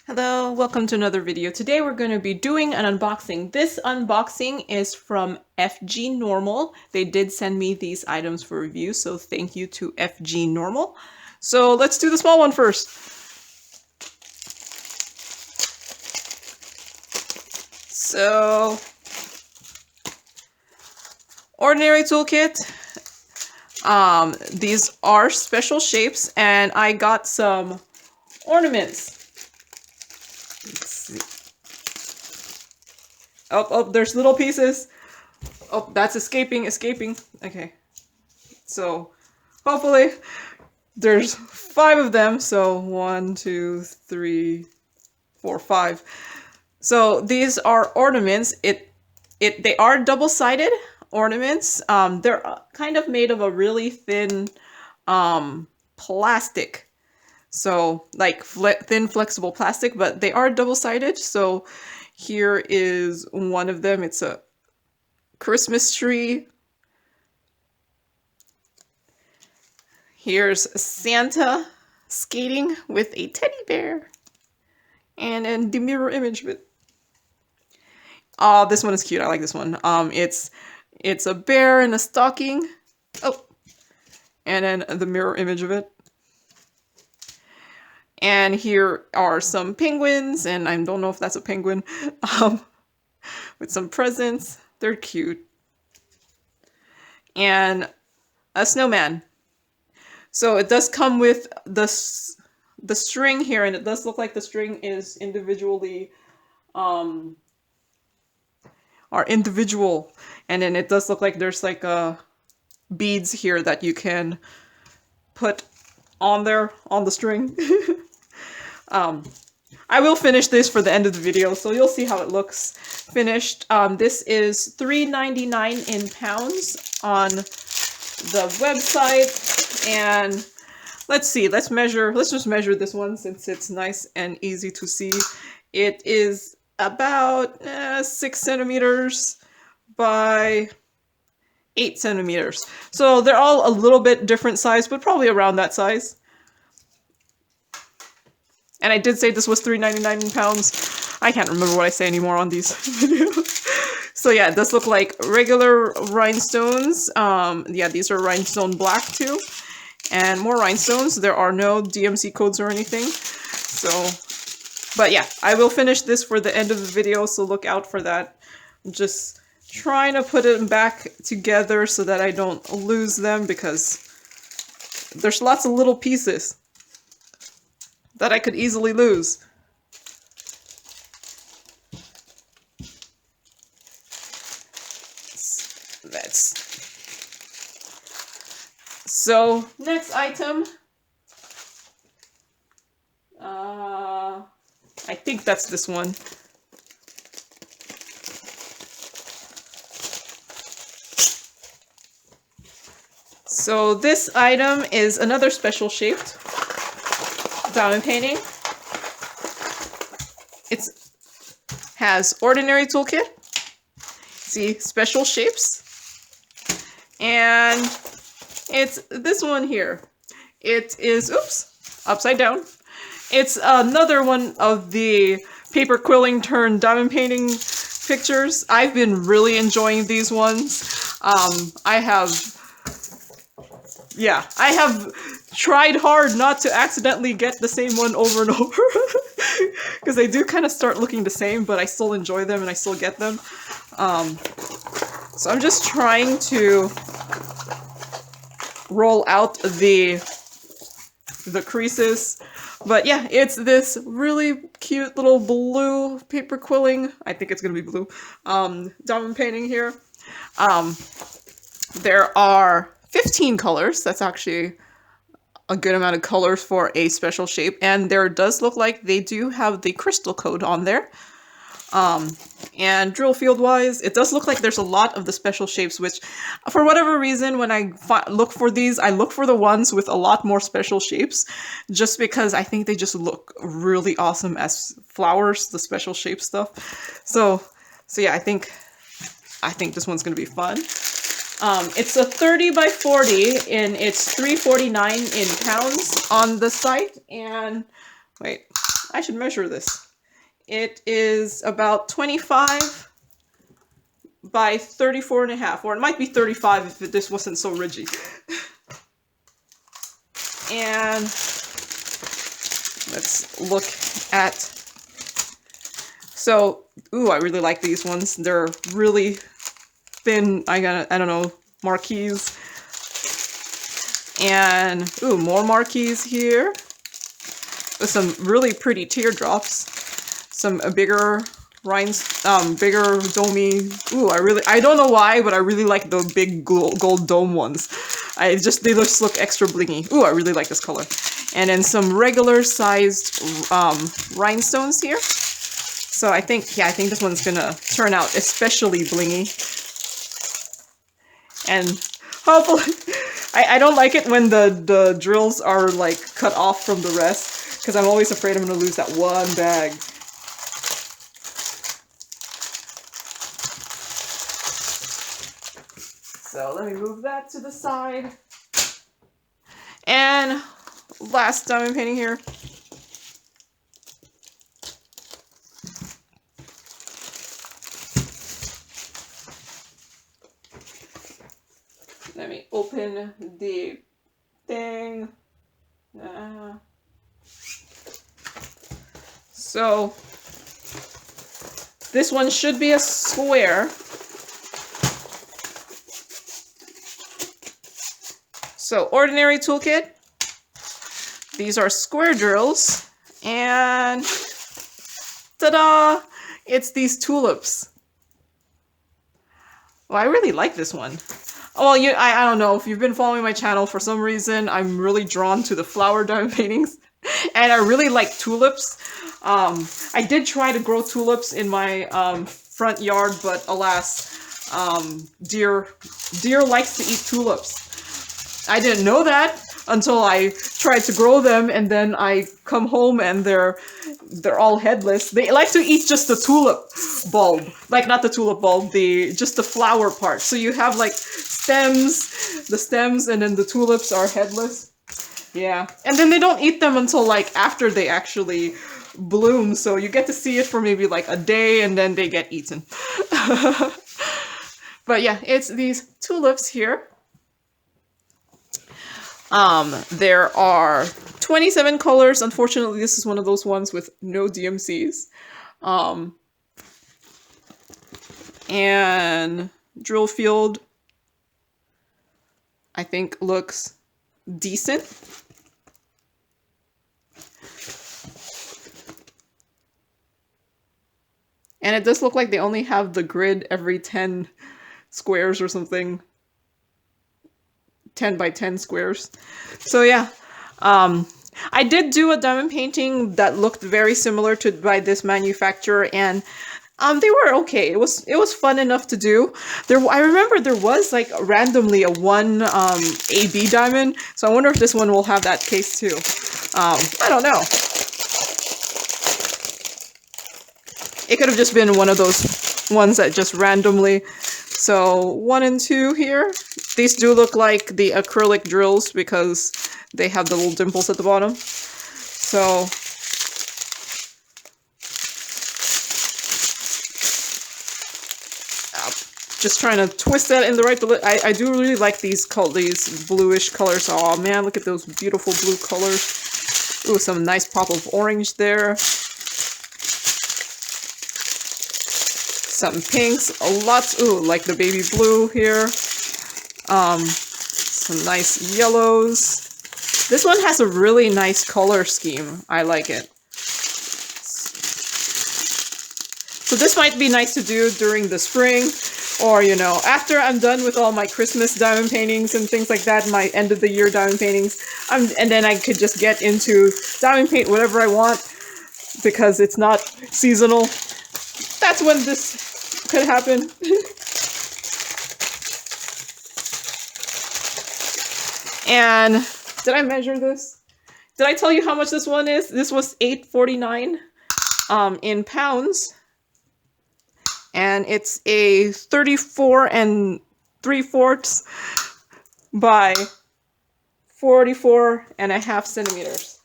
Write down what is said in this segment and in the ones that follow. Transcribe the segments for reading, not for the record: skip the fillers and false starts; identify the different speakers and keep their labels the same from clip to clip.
Speaker 1: Hello, welcome to another video. Today we're going to be doing an unboxing. This unboxing is from FGNormal. They did send me these items for review, so thank you to FGNormal. So let's do the small one first. So, ordinary toolkit. These are special shapes, and I got some ornaments. Let's see. Oh, there's little pieces. Oh, that's escaping. Okay. So, hopefully, there's 5 of them. So, 1, 2, 3, 4, 5. So, these are ornaments. They are double-sided ornaments. They're kind of made of a really thin plastic. So, like thin, flexible plastic, but they are double-sided. So, here is one of them. It's a Christmas tree. Here's Santa skating with a teddy bear. And then the mirror image of it. Oh, this one is cute. I like this one. It's a bear in a stocking. Oh, and then the mirror image of it. And here are some penguins, and I don't know if that's a penguin, with some presents. They're cute. And a snowman. So it does come with the string here, and it does look like the string is individually, are individual. And then it does look like there's like beads here that you can put on there, on the string. I will finish this for the end of the video, so you'll see how it looks finished. This is $3.99 in pounds on the website, and let's see, let's just measure this one since it's nice and easy to see. It is about 6 centimeters by 8 centimeters. So they're all a little bit different size, but probably around that size. And I did say this was $3.99 in pounds. I can't remember what I say anymore on these videos. So yeah, it does look like regular rhinestones. Yeah, these are rhinestone black too. And more rhinestones. There are no DMC codes or anything. So, but yeah, I will finish this for the end of the video, so look out for that. I'm just trying to put them back together so that I don't lose them, because there's lots of little pieces that I could easily lose. So, next item. I think that's this one. So this item is another special shaped diamond painting. It has ordinary toolkit. See, special shapes. And it's this one here. It is, oops, upside down. It's another one of the paper quilling turned diamond painting pictures. I've been really enjoying these ones. I have tried hard not to accidentally get the same one over and over. Because they do kind of start looking the same, but I still enjoy them and I still get them. So I'm just trying to roll out the creases. But yeah, it's this really cute little blue paper quilling. I think it's gonna be blue. Diamond painting here. There are 15 colors. That's actually a good amount of colors for a special shape. And there does look like they do have the crystal code on there. And drill field wise, it does look like there's a lot of the special shapes, which for whatever reason, when I look for these, I look for the ones with a lot more special shapes, just because I think they just look really awesome as flowers, the special shape stuff. So yeah, I think this one's gonna be fun. It's a 30 by 40 and it's $3.49 in pounds on the site. And wait, I should measure this. It is about 25 by 34.5, or it might be 35 if this wasn't so rigid. And let's look at, so, ooh, I really like these ones. They're really thin, I don't know, marquees. And, ooh, more marquees here. With some really pretty teardrops. Some bigger bigger domey. Ooh, I don't know why, but I really like the big gold dome ones. They just look extra blingy. Ooh, I really like this color. And then some regular sized rhinestones here. So I think this one's gonna turn out especially blingy. And hopefully, I don't like it when the drills are like cut off from the rest, because I'm always afraid I'm gonna lose that one bag. So let me move that to the side. And last diamond painting here. Let me open the thing. So this one should be a square. So ordinary toolkit. These are square drills, and ta-da! It's these tulips. Well, I really like this one. Well, I don't know, if you've been following my channel, for some reason I'm really drawn to the flower diamond paintings, and I really like tulips. I did try to grow tulips in my front yard, but alas, deer likes to eat tulips. I didn't know that until I tried to grow them, and then I come home and they're all headless. They like to eat just the tulip bulb, like not the tulip bulb, just the flower part. So you have like the stems, and then the tulips are headless. Yeah, and then they don't eat them until like after they actually bloom. So you get to see it for maybe like a day, and then they get eaten. But yeah, it's these tulips here. There are 27 colors. Unfortunately, this is one of those ones with no DMCs. And drill field, I think, looks decent. And it does look like they only have the grid every 10 squares or something. 10 by 10 squares. So yeah, I did do a diamond painting that looked very similar to by this manufacturer, and they were okay. It was fun enough to do. I remember there was like randomly a one AB diamond, so I wonder if this one will have that case too. I don't know. It could have just been one of those ones that just randomly. So 1 and 2 here. These do look like the acrylic drills because they have the little dimples at the bottom. So just trying to twist that in the right direction. I do really like these bluish colors. Oh man, look at those beautiful blue colors. Ooh, some nice pop of orange there. Some pinks, lots, ooh, like the baby blue here. Some nice yellows. This one has a really nice color scheme. I like it. So this might be nice to do during the spring, or, you know, after I'm done with all my Christmas diamond paintings and things like that, my end of the year diamond paintings, and then I could just get into diamond paint whatever I want because it's not seasonal. That's when this could happen. And did I measure this? Did I tell you how much this one is? This was $8.49 in pounds. And it's a 34 3/4 by 44.5 centimeters.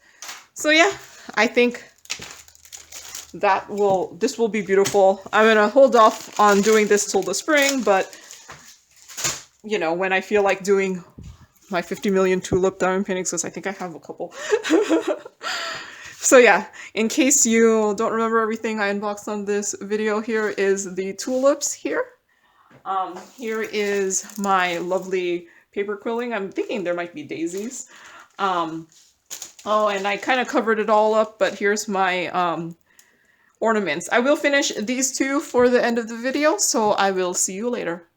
Speaker 1: So yeah, I think this will be beautiful. I'm gonna hold off on doing this till the spring, but you know, when I feel like doing my 50 million tulip diamond paintings, because I think I have a couple. So yeah, in case you don't remember everything I unboxed on this video, here is the tulips here. Here is my lovely paper quilling. I'm thinking there might be daisies. Oh, and I kind of covered it all up, but here's my ornaments. I will finish these two for the end of the video, so I will see you later.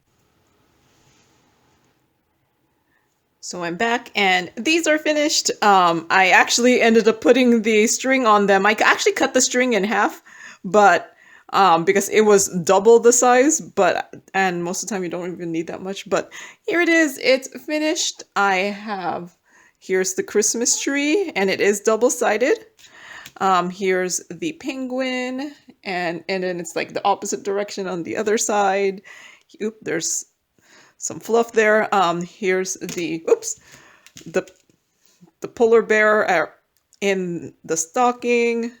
Speaker 1: So I'm back and these are finished. I actually ended up putting the string on them. I actually cut the string in half, but because it was double the size, and most of the time you don't even need that much, but here it is, it's finished. Here's the Christmas tree and it is double-sided. Here's the penguin and then it's like the opposite direction on the other side. Oop, there's some fluff there. Here's the polar bear in the stocking,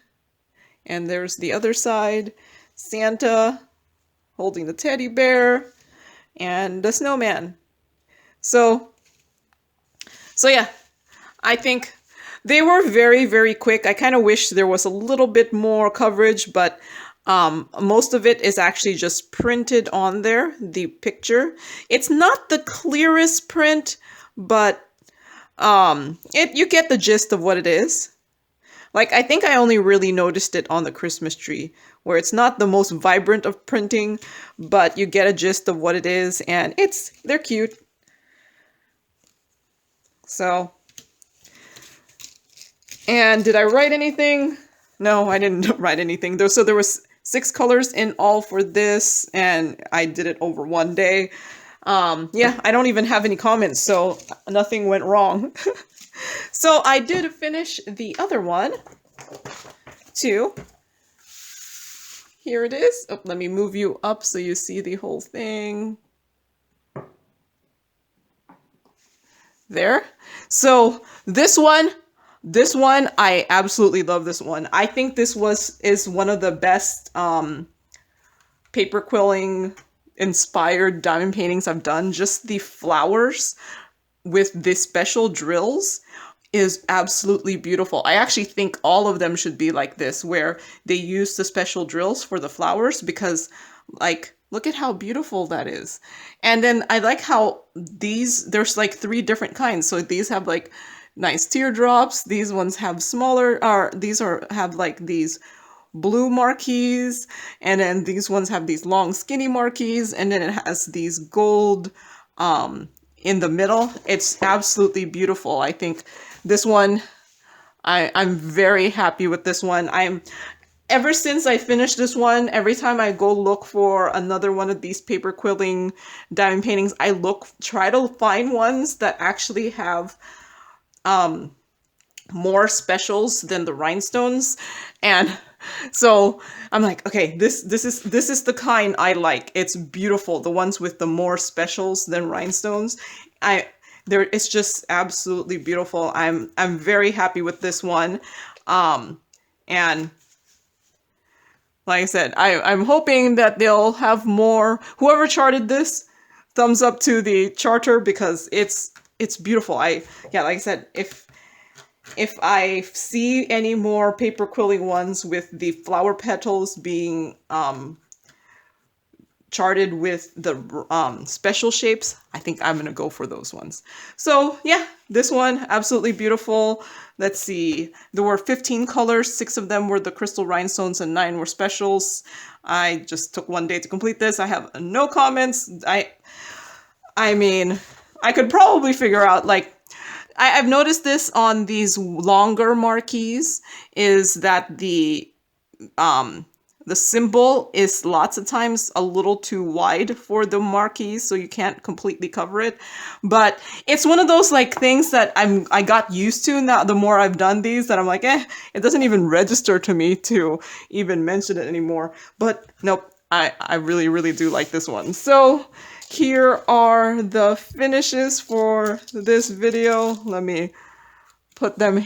Speaker 1: and there's the other side, Santa holding the teddy bear, and the snowman. So yeah, I think they were very, very quick. I kind of wish there was a little bit more coverage, but most of it is actually just printed on there, the picture. It's not the clearest print, but you get the gist of what it is. Like, I think I only really noticed it on the Christmas tree, where it's not the most vibrant of printing, but you get a gist of what it is, and they're cute. So, and did I write anything? No, I didn't write anything. So there was 6 colors in all for this, and I did it over one day. Yeah, I don't even have any comments, so nothing went wrong. So I did finish the other one, too. Here it is. Oh, let me move you up so you see the whole thing. There. So this one, I absolutely love this one. I think this is one of the best paper quilling inspired diamond paintings I've done. Just the flowers with the special drills is absolutely beautiful. I actually think all of them should be like this, where they use the special drills for the flowers, because like, look at how beautiful that is. And then I like how there's like 3 different kinds. So these have like nice teardrops. These ones have smaller, have like these blue marquees, and then these ones have these long skinny marquees, and then it has these gold in the middle. It's absolutely beautiful. I think this one, I'm very happy with this one. Ever since I finished this one, every time I go look for another one of these paper quilling diamond paintings, I try to find ones that actually have more specials than the rhinestones. And so I'm like, okay, this is the kind I like. It's beautiful. The ones with the more specials than rhinestones. It's just absolutely beautiful. I'm very happy with this one. And like I said, I'm hoping that they'll have more. Whoever charted this, thumbs up to the charter, because it's beautiful. Like I said, if I see any more paper quilling ones with the flower petals being charted with the special shapes, I think I'm gonna go for those ones. So yeah, this one, absolutely beautiful. Let's see, there were 15 colors, 6 of them were the crystal rhinestones and 9 were specials. I just took one day to complete this. I have no comments. I mean, I could probably figure out, like, I've noticed this on these longer marquees, is that the symbol is lots of times a little too wide for the marquees, so you can't completely cover it. But it's one of those like things that I got used to now. The more I've done these, that I'm like, it doesn't even register to me to even mention it anymore. But nope, I really, really do like this one. So here are the finishes for this video. Let me put them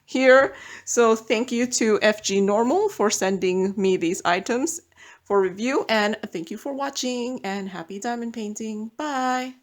Speaker 1: here. So thank you to FGNormal for sending me these items for review, and thank you for watching, and happy diamond painting. Bye!